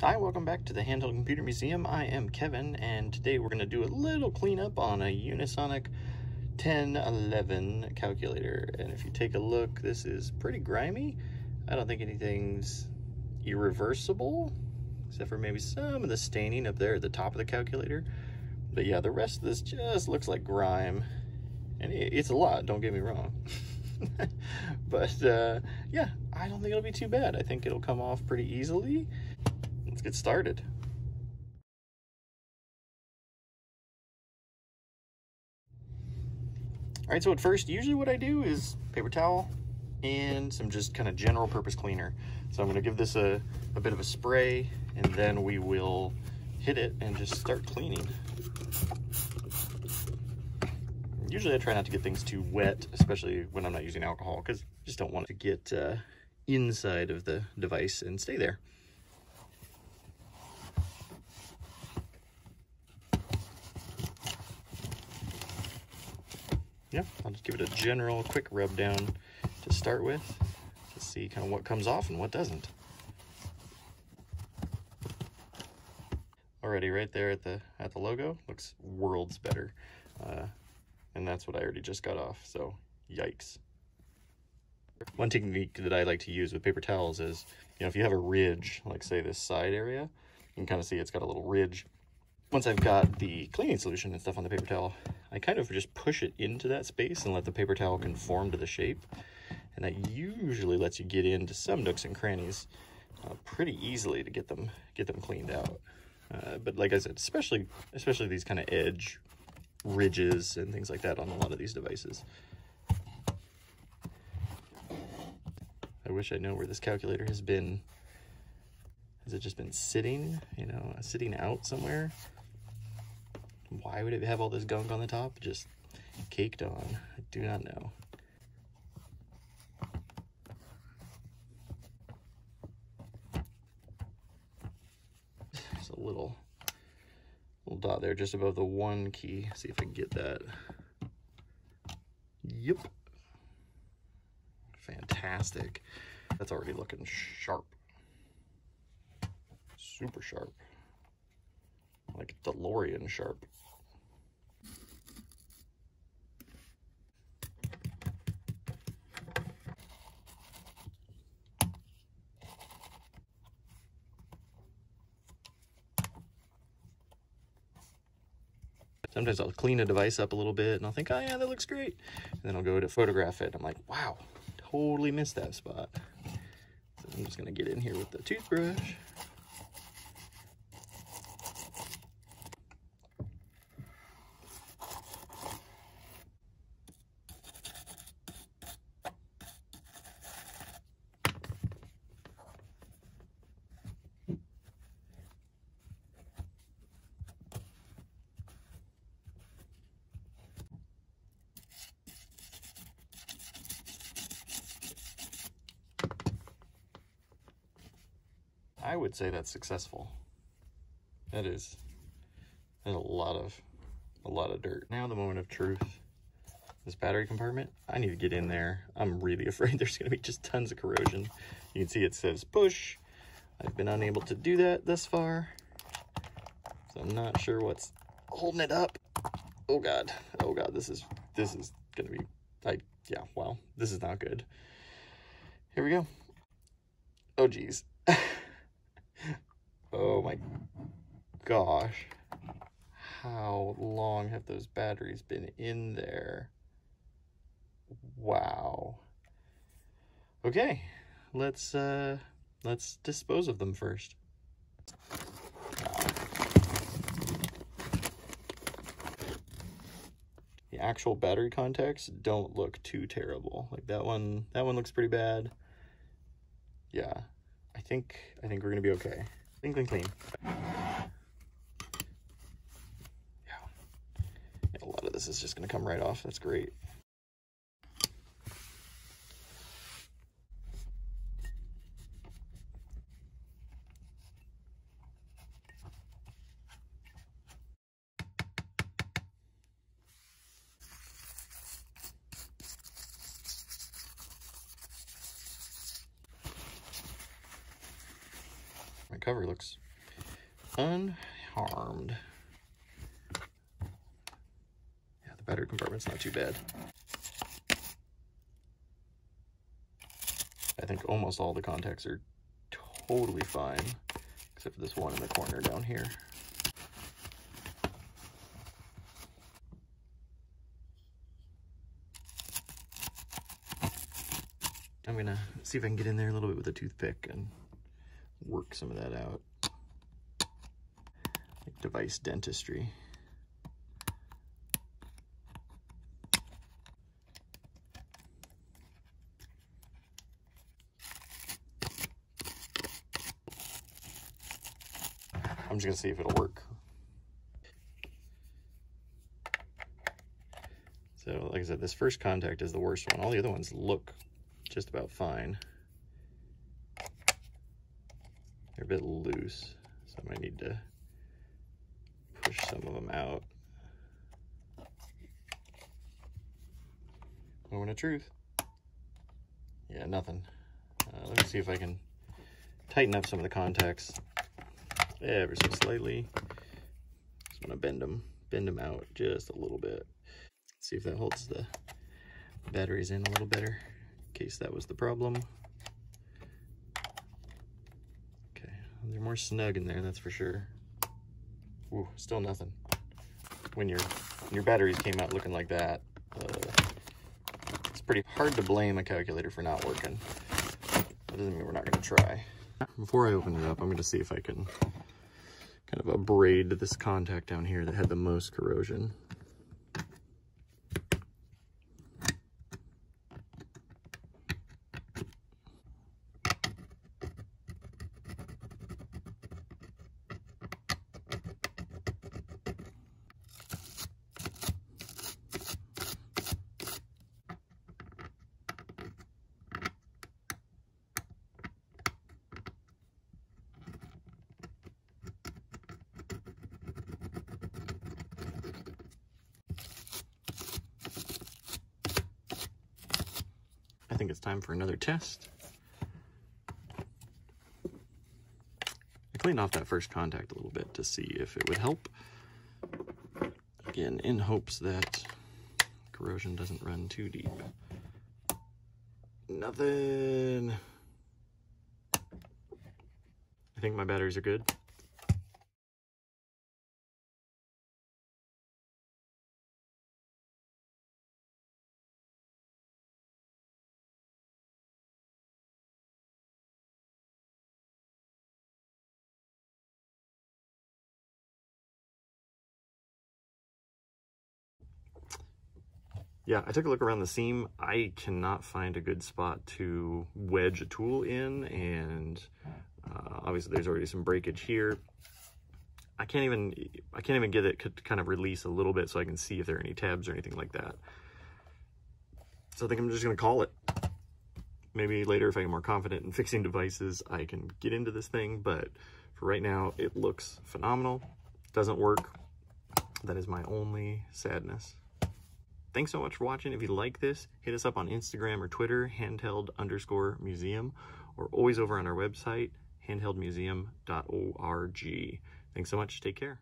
Hi, welcome back to the Handheld Computer Museum. I am Kevin, and today we're going to do a little cleanup on a Unisonic 1011 calculator. And if you take a look, this is pretty grimy. I don't think anything's irreversible, except for maybe some of the staining up there at the top of the calculator. But yeah, the rest of this just looks like grime. And it's a lot, don't get me wrong. But yeah, I don't think it'll be too bad. I think it'll come off pretty easily. Let's get started. All right, so at first, usually what I do is paper towel and some just kind of general purpose cleaner. So I'm gonna give this a bit of a spray, and then we will hit it and just start cleaning. Usually I try not to get things too wet, especially when I'm not using alcohol, because I just don't want it to get inside of the device and stay there. Yeah, I'll just give it a general quick rub down to start with to see kind of what comes off and what doesn't. Already right there at the logo, looks worlds better. And that's what I already just got off, so yikes. One technique that I like to use with paper towels is, if you have a ridge, like say this side area, you can kind of see it's got a little ridge. Once I've got the cleaning solution and stuff on the paper towel, I kind of just push it into that space and let the paper towel conform to the shape. And that usually lets you get into some nooks and crannies pretty easily to get them cleaned out. But like I said, especially these kind of edge ridges and things like that on a lot of these devices. I wish I know where this calculator has been. Has it just been sitting, sitting out somewhere? Why would it have all this gunk on the top? Just caked on. I do not know. There's a little dot there just above the 1 key. See if I can get that. Yep. Fantastic. That's already looking sharp. Super sharp. Like DeLorean sharp. Sometimes I'll clean a device up a little bit and I'll think, oh yeah, that looks great. And then I'll go to photograph it. I'm like, wow, totally missed that spot. So I'm just gonna get in here with the toothbrush. I would say that's successful. That is a lot of dirt. Now the moment of truth. This battery compartment, I need to get in there. I'm really afraid there's gonna be just tons of corrosion. You can see it says push. I've been unable to do that thus far, so I'm not sure what's holding it up. Oh God, this is gonna be, yeah, wow, this is not good. Here we go. Oh geez. Oh my gosh. How long have those batteries been in there? Wow. Okay, let's dispose of them first. The actual battery contacts don't look too terrible. Like that one looks pretty bad. Yeah, I think we're gonna be okay. Clean, clean, clean. Yeah, a lot of this is just gonna come right off. That's great. My cover looks unharmed. Yeah, the battery compartment's not too bad. I think almost all the contacts are totally fine, except for this one in the corner down here. I'm gonna see if I can get in there a little bit with a toothpick and work some of that out. Like device dentistry. I'm just gonna see if it'll work. So like I said, this first contact is the worst one. All the other ones look just about fine. They're a bit loose, so I might need to push some of them out. Moment of truth. Yeah, nothing. Let me see if I can tighten up some of the contacts ever so slightly. Just want to bend them out just a little bit. See if that holds the batteries in a little better, in case that was the problem. Okay, they're more snug in there, that's for sure. Ooh, still nothing. When your batteries came out looking like that, it's pretty hard to blame a calculator for not working. That doesn't mean we're not going to try. Before I open it up, I'm going to see if I can kind of abrade this contact down here that had the most corrosion. I think it's time for another test. I cleaned off that first contact a little bit to see if it would help. Again, in hopes that corrosion doesn't run too deep. Nothing. I think my batteries are good. Yeah, I took a look around the seam. I cannot find a good spot to wedge a tool in, and obviously there's already some breakage here. I can't even get it to kind of release a little bit so I can see if there are any tabs or anything like that. So I think I'm just gonna call it. Maybe later, if I get more confident in fixing devices, I can get into this thing, but for right now, it looks phenomenal. Doesn't work. That is my only sadness. Thanks so much for watching. If you like this, hit us up on Instagram or Twitter, handheld_museum, or always over on our website, handheldmuseum.org. Thanks so much. Take care.